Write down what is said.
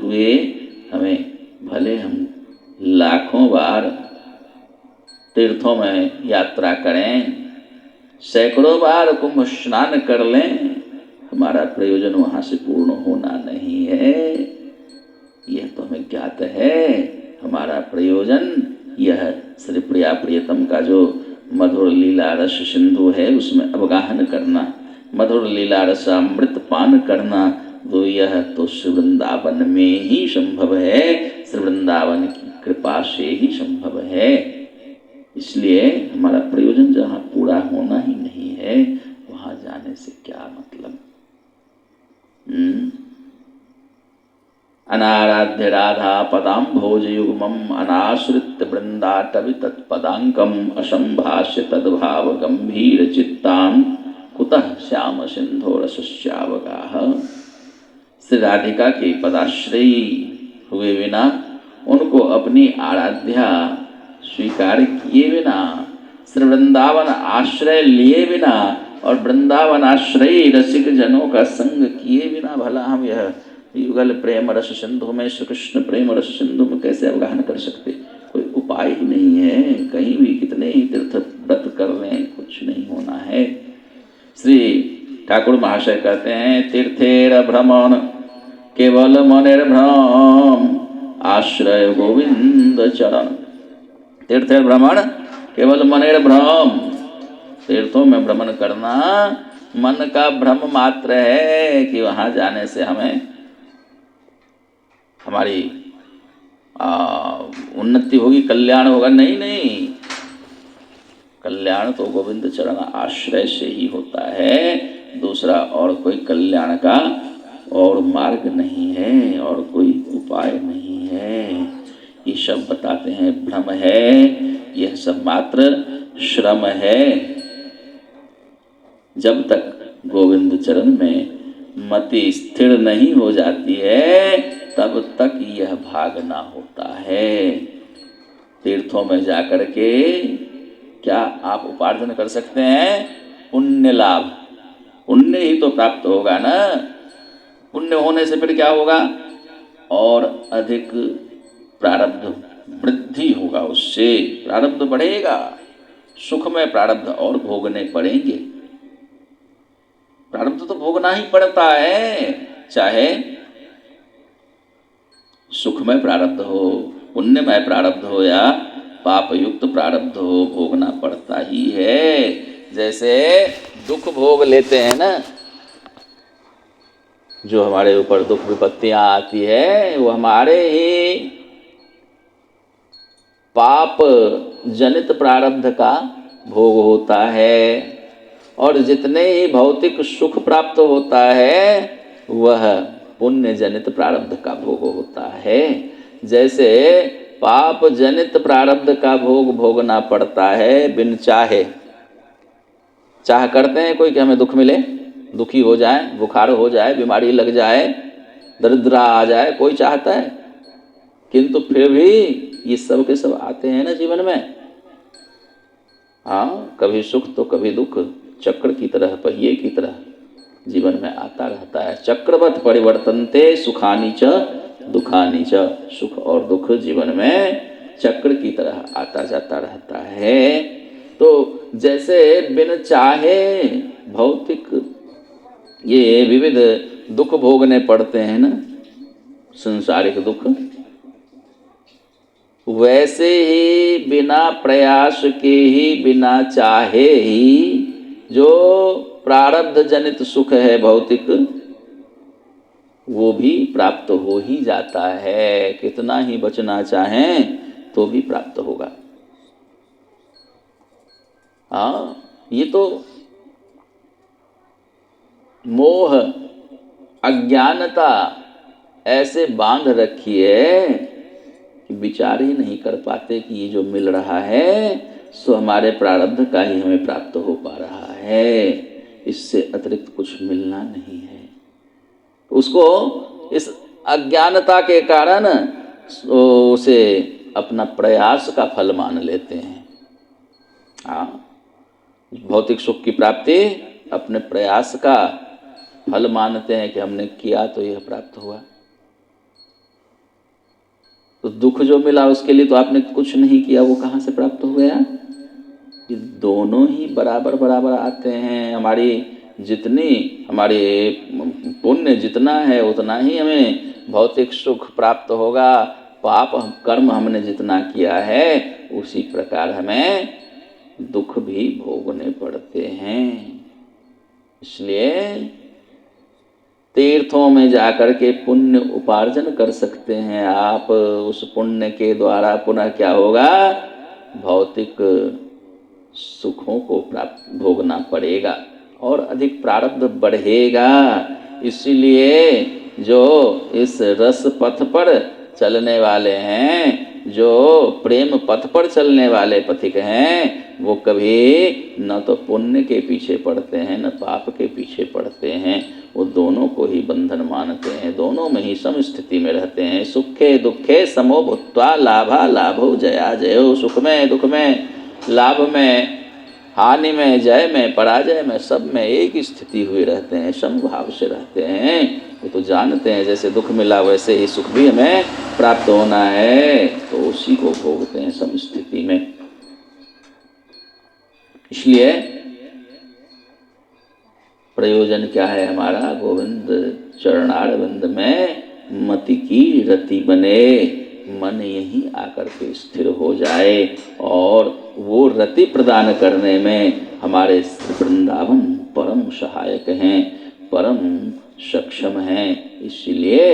हुए हमें भले हम लाखों बार तीर्थों में यात्रा करें, सैकड़ों बार कुंभ स्नान कर लें, हमारा प्रयोजन वहाँ से पूर्ण होना नहीं है। यह तो हमें ज्ञात है। हमारा प्रयोजन यह श्री प्रिया प्रियतम का जो मधुर लीला रस सिंधु है उसमें अवगाहन करना, मधुर लीला रसामृत पान करना, तो यह तो श्री वृंदावन में ही संभव है, श्री वृंदावन की कृपा से ही संभव है। इसलिए हमारा प्रयोजन जहाँ पूरा होना ही नहीं है वहाँ जाने से क्या मतलब। अनाराध्य राधा पदाम भोज युग्मम अनाश्रित वृंदाटवि तत्पदांकम असंभाष्य तद्भाव गंभीर चित्तान कुतः श्याम सिंधो रसस्यावगाह। श्री राधिका के पदाश्रयी हुए बिना, उनको अपनी आराध्या स्वीकार किए बिना, श्री वृंदावन आश्रय लिए बिना और वृंदावन आश्रयी रसिक जनों का संग किए बिना भला हम यह युगल प्रेम रस सिंधु में, श्री कृष्ण प्रेम रस सिंधु में कैसे अवगाहन कर सकते? कोई उपाय ही नहीं है। कहीं भी कितने ही तीर्थ व्रत कर लें, कुछ नहीं होना है। श्री ठाकुर महाशय कहते हैं, तीर्थेर भ्रमण केवल मनेर भ्रम आश्रय गोविंद चरण। तीर्थेर भ्रमण केवल मनेर भ्रम, तीर्थों में भ्रमण करना मन का भ्रम मात्र है कि वहाँ जाने से हमें हमारी उन्नति होगी, कल्याण होगा। नहीं नहीं, कल्याण तो गोविंद चरण आश्रय से ही होता है, दूसरा और कोई कल्याण का और मार्ग नहीं है और कोई उपाय नहीं है। ये सब बताते हैं भ्रम है, यह सब मात्र श्रम है। जब तक गोविंद चरण में मति स्थिर नहीं हो जाती है तब तक यह भागना होता है। तीर्थों में जाकर के क्या आप उपार्जन कर सकते हैं? पुण्य लाभ, पुण्य ही तो प्राप्त होगा ना। पुण्य होने से फिर क्या होगा? और अधिक प्रारब्ध वृद्धि होगा, उससे प्रारब्ध बढ़ेगा, सुख में प्रारब्ध और भोगने पड़ेंगे। प्रारब्ध तो भोगना ही पड़ता है, चाहे सुख में प्रारब्ध हो, पुण्य में प्रारब्ध हो या पाप युक्त प्रारब्ध हो, भोगना पड़ता ही है। जैसे दुख भोग लेते हैं ना, जो हमारे ऊपर दुख विपत्तियां आती है वो हमारे ही पाप जनित प्रारब्ध का भोग होता है, और जितने ही भौतिक सुख प्राप्त होता है वह पुण्य जनित प्रारब्ध का भोग होता है। जैसे पाप जनित प्रारब्ध का भोग भोगना पड़ता है बिन चाहे। चाह करते हैं कोई कि हमें दुख मिले, दुखी हो जाए, बुखार हो जाए, बीमारी लग जाए, दरिद्रा आ जाए, कोई चाहता है? किंतु फिर भी ये सब के सब आते हैं ना जीवन में। हाँ, कभी सुख तो कभी दुख, चक्र की तरह, पहिए की तरह जीवन में आता रहता है। चक्रवत परिवर्तनते सुखानी च दुखानी च, सुख और दुख जीवन में चक्र की तरह आता जाता रहता है। तो जैसे बिन चाहे भौतिक ये विविध दुख भोगने पड़ते हैं ना, संसारिक दुख, वैसे ही बिना प्रयास के ही, बिना चाहे ही जो प्रारब्ध जनित सुख है भौतिक, वो भी प्राप्त हो ही जाता है। कितना ही बचना चाहें तो भी प्राप्त होगा। हाँ, ये तो मोह अज्ञानता ऐसे बांध रखी है कि विचार ही नहीं कर पाते कि ये जो मिल रहा है सो हमारे प्रारब्ध का ही हमें प्राप्त हो पा रहा है, इससे अतिरिक्त कुछ मिलना नहीं है। उसको इस अज्ञानता के कारण उसे अपना प्रयास का फल मान लेते हैं। हाँ, भौतिक सुख की प्राप्ति अपने प्रयास का फल मानते हैं कि हमने किया तो यह प्राप्त हुआ। तो दुख जो मिला उसके लिए तो आपने कुछ नहीं किया, वो कहाँ से प्राप्त हो गया? ये दोनों ही बराबर बराबर आते हैं। हमारे पुण्य जितना है उतना ही हमें भौतिक सुख प्राप्त होगा। पाप कर्म हमने जितना किया है उसी प्रकार हमें दुख भी भोगने पड़ते हैं। इसलिए तीर्थों में जाकर के पुण्य उपार्जन कर सकते हैं आप। उस पुण्य के द्वारा पुनः क्या होगा? भौतिक सुखों को प्राप्त भोगना पड़ेगा और अधिक प्रारब्ध बढ़ेगा। इसीलिए जो इस रस पथ पर चलने वाले हैं, जो प्रेम पथ पर चलने वाले पथिक हैं, वो कभी न तो पुण्य के पीछे पड़ते हैं न पाप के पीछे पड़ते हैं। वो दोनों को ही बंधन मानते हैं, दोनों में ही सम स्थिति में रहते हैं। सुखे दुखे समो भूत्वा लाभा लाभो जया जयो। सुख में दुख में, लाभ में हानि में, जय में पराजय में, सब में एक ही स्थिति हुए रहते हैं, समभाव से रहते हैं। वो तो जानते हैं जैसे दुख मिला वैसे ही सुख भी हमें प्राप्त होना है, तो उसी को भोगते हैं सम स्थिति में। इसलिए प्रयोजन क्या है हमारा? गोविंद चरणारविंद में मति की रति बने, मन यहीं आकर के स्थिर हो जाए और वो रति प्रदान करने में हमारे वृंदावन परम सहायक हैं, परम सक्षम हैं। इसलिए